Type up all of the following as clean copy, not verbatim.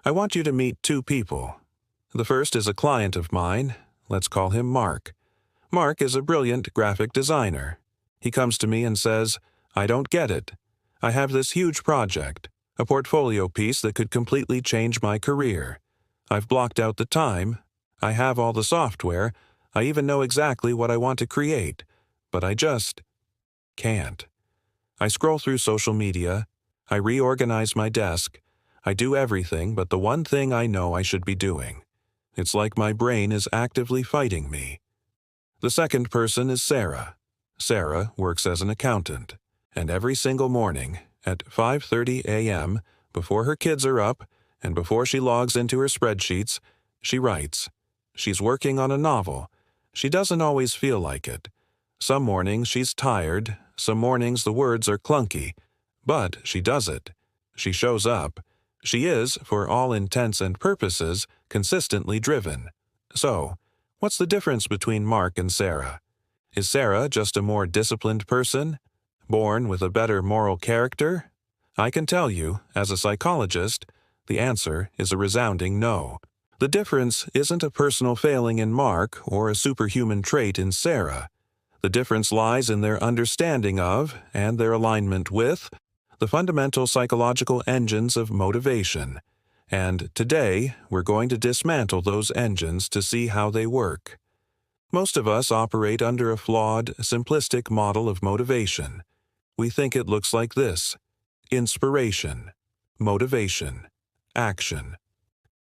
I want you to meet two people. The first is a client of mine. Let's call him Mark. Mark is a brilliant graphic designer. He comes to me and says, "I don't get it. I have this huge project, a portfolio piece that could completely change my career. I've blocked out the time. I have all the software. I even know exactly what I want to create, but I just can't. I scroll through social media. I reorganize my desk. I do everything but the one thing I know I should be doing. It's like my brain is actively fighting me." The second person is Sarah. Sarah works as an accountant, and every single morning at 5:30 a.m., before her kids are up and before she logs into her spreadsheets, she writes. She's working on a novel. She doesn't always feel like it. Some mornings she's tired, some mornings the words are clunky, but she does it. She shows up. She is, for all intents and purposes, consistently driven. So, what's the difference between Mark and Sarah? Is Sarah just a more disciplined person, born with a better moral character? I can tell you, as a psychologist, the answer is a resounding no. The difference isn't a personal failing in Mark or a superhuman trait in Sarah. The difference lies in their understanding of, and their alignment with, the fundamental psychological engines of motivation. And today, we're going to dismantle those engines to see how they work. Most of us operate under a flawed, simplistic model of motivation. We think it looks like this: inspiration, motivation, action.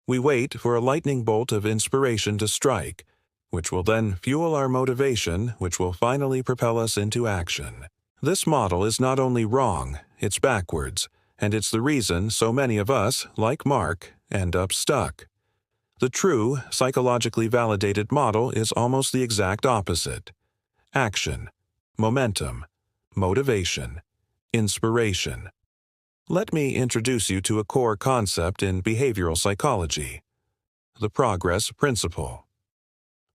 We wait for a lightning bolt of inspiration to strike, which will then fuel our motivation, which will finally propel us into action. This model is not only wrong, it's backwards, and it's the reason so many of us, like Mark, end up stuck. The true, psychologically validated model is almost the exact opposite. Action, momentum, motivation, inspiration. Let me introduce you to a core concept in behavioral psychology: the progress principle.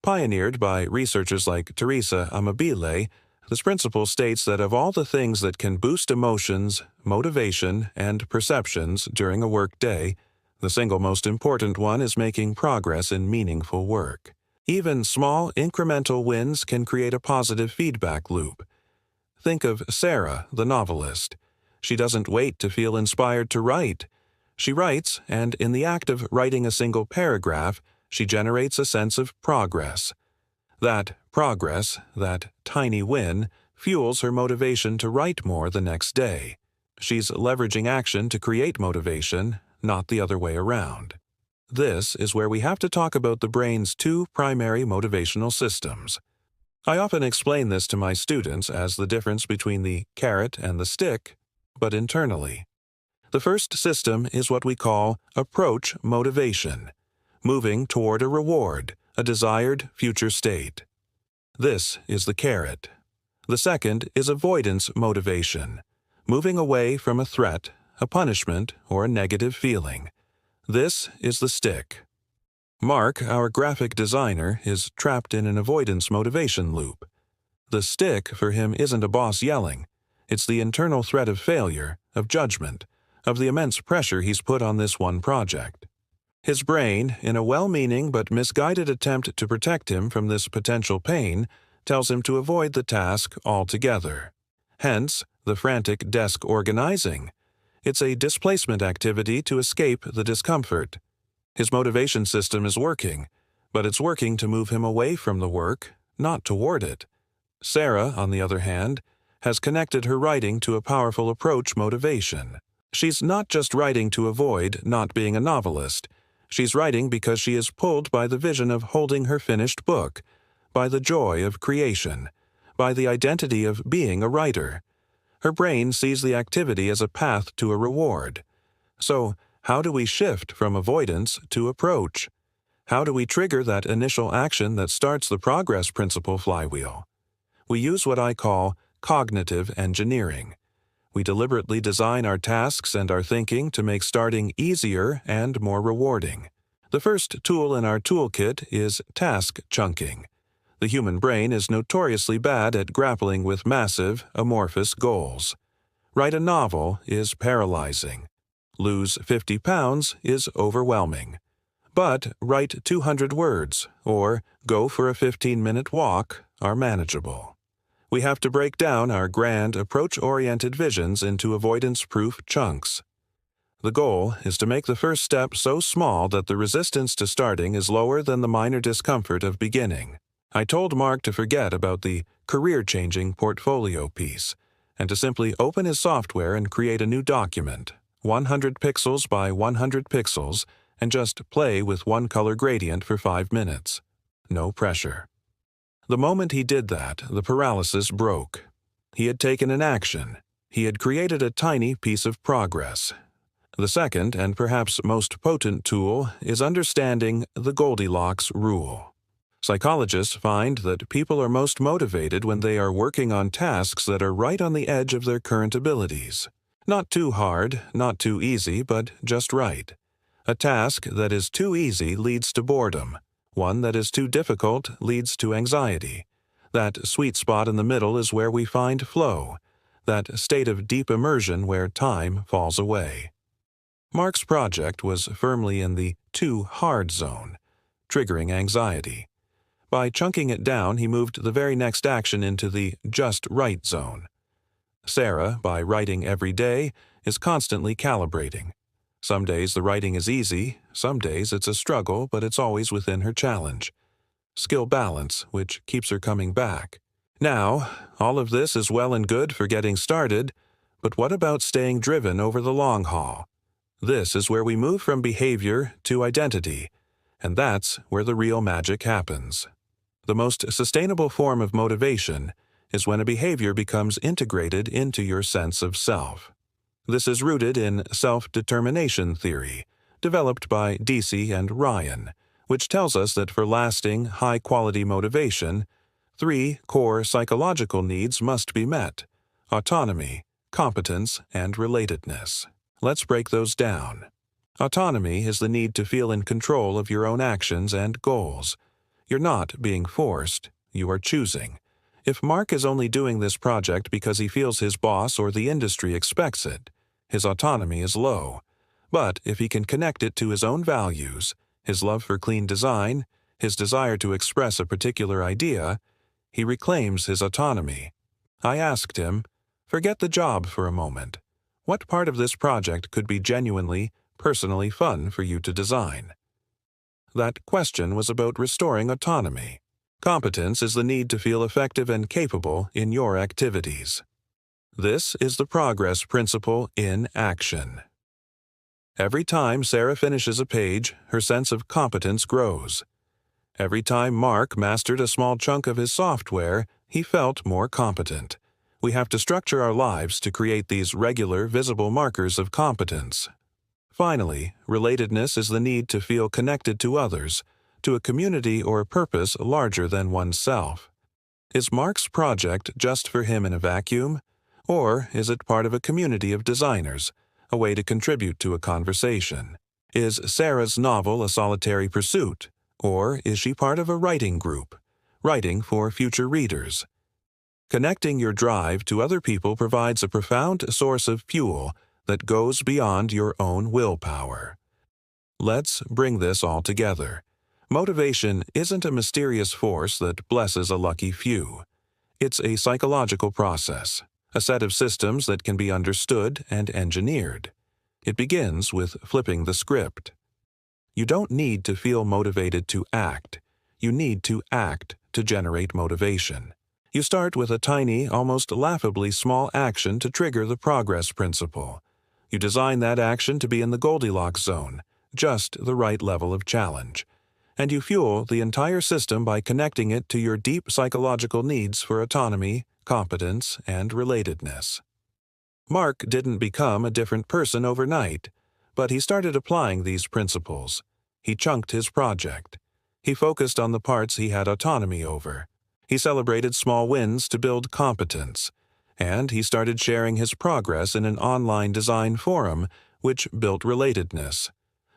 Pioneered by researchers like Teresa Amabile, this principle states that of all the things that can boost emotions, motivation, and perceptions during a work day, the single most important one is making progress in meaningful work. Even small, incremental wins can create a positive feedback loop. Think of Sarah, the novelist. She doesn't wait to feel inspired to write. She writes, and in the act of writing a single paragraph, she generates a sense of progress. That progress, that tiny win, fuels her motivation to write more the next day. She's leveraging action to create motivation, not the other way around. This is where we have to talk about the brain's two primary motivational systems. I often explain this to my students as the difference between the carrot and the stick, but internally. The first system is what we call approach motivation, moving toward a reward, a desired future state. This is the carrot. The second is avoidance motivation, moving away from a threat, a punishment, or a negative feeling. This is the stick. Mark, our graphic designer, is trapped in an avoidance motivation loop. The stick for him isn't a boss yelling. It's the internal threat of failure, of judgment, of the immense pressure he's put on this one project. His brain, in a well-meaning but misguided attempt to protect him from this potential pain, tells him to avoid the task altogether. Hence, the frantic desk organizing. It's a displacement activity to escape the discomfort. His motivation system is working, but it's working to move him away from the work, not toward it. Sarah, on the other hand, has connected her writing to a powerful approach motivation. She's not just writing to avoid not being a novelist. She's writing because she is pulled by the vision of holding her finished book, by the joy of creation, by the identity of being a writer. Her brain sees the activity as a path to a reward. So, how do we shift from avoidance to approach? How do we trigger that initial action that starts the progress principle flywheel? We use what I call cognitive engineering. We deliberately design our tasks and our thinking to make starting easier and more rewarding. The first tool in our toolkit is task chunking. The human brain is notoriously bad at grappling with massive, amorphous goals. Write a novel is paralyzing. Lose 50 pounds is overwhelming. But write 200 words or go for a 15-minute walk are manageable. We have to break down our grand, approach-oriented visions into avoidance-proof chunks. The goal is to make the first step so small that the resistance to starting is lower than the minor discomfort of beginning. I told Mark to forget about the career-changing portfolio piece and to simply open his software and create a new document, 100 pixels by 100 pixels, and just play with one color gradient for 5 minutes. No pressure. The moment he did that, the paralysis broke. He had taken an action. He had created a tiny piece of progress. The second, and perhaps most potent tool, is understanding the Goldilocks rule. Psychologists find that people are most motivated when they are working on tasks that are right on the edge of their current abilities. Not too hard, not too easy, but just right. A task that is too easy leads to boredom. One that is too difficult leads to anxiety. That sweet spot in the middle is where we find flow, that state of deep immersion where time falls away. Mark's project was firmly in the too hard zone, triggering anxiety. By chunking it down, he moved the very next action into the just right zone. Sarah, by writing every day, is constantly calibrating. Some days the writing is easy, some days it's a struggle, but it's always within her challenge. Skill balance, which keeps her coming back. Now, all of this is well and good for getting started, but what about staying driven over the long haul? This is where we move from behavior to identity, and that's where the real magic happens. The most sustainable form of motivation is when a behavior becomes integrated into your sense of self. This is rooted in self-determination theory, developed by Deci and Ryan, which tells us that for lasting, high-quality motivation, 3 core psychological needs must be met: autonomy, competence, and relatedness. Let's break those down. Autonomy is the need to feel in control of your own actions and goals. You're not being forced, you are choosing. If Mark is only doing this project because he feels his boss or the industry expects it, his autonomy is low. But if he can connect it to his own values, his love for clean design, his desire to express a particular idea, he reclaims his autonomy. I asked him, forget the job for a moment. What part of this project could be genuinely, personally fun for you to design? That question was about restoring autonomy. Competence is the need to feel effective and capable in your activities. This is the progress principle in action. Every time Sarah finishes a page, her sense of competence grows. Every time Mark mastered a small chunk of his software, he felt more competent. We have to structure our lives to create these regular, visible markers of competence. Finally, relatedness is the need to feel connected to others, to a community or a purpose larger than oneself. Is Mark's project just for him in a vacuum? Or is it part of a community of designers, a way to contribute to a conversation? Is Sarah's novel a solitary pursuit? Or is she part of a writing group, writing for future readers? Connecting your drive to other people provides a profound source of fuel that goes beyond your own willpower. Let's bring this all together. Motivation isn't a mysterious force that blesses a lucky few. It's a psychological process, a set of systems that can be understood and engineered. It begins with flipping the script. You don't need to feel motivated to act. You need to act to generate motivation. You start with a tiny, almost laughably small action to trigger the progress principle. You design that action to be in the Goldilocks zone, just the right level of challenge. And you fuel the entire system by connecting it to your deep psychological needs for autonomy, competence, and relatedness. Mark didn't become a different person overnight, but he started applying these principles. He chunked his project. He focused on the parts he had autonomy over. He celebrated small wins to build competence. And he started sharing his progress in an online design forum, which built relatedness.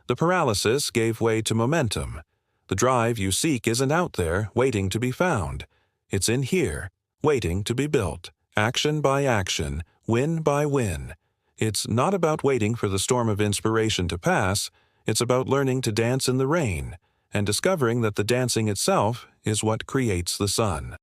The paralysis gave way to momentum. The drive you seek isn't out there, waiting to be found. It's in here, waiting to be built, action by action, win by win. It's not about waiting for the storm of inspiration to pass, it's about learning to dance in the rain and discovering that the dancing itself is what creates the sun.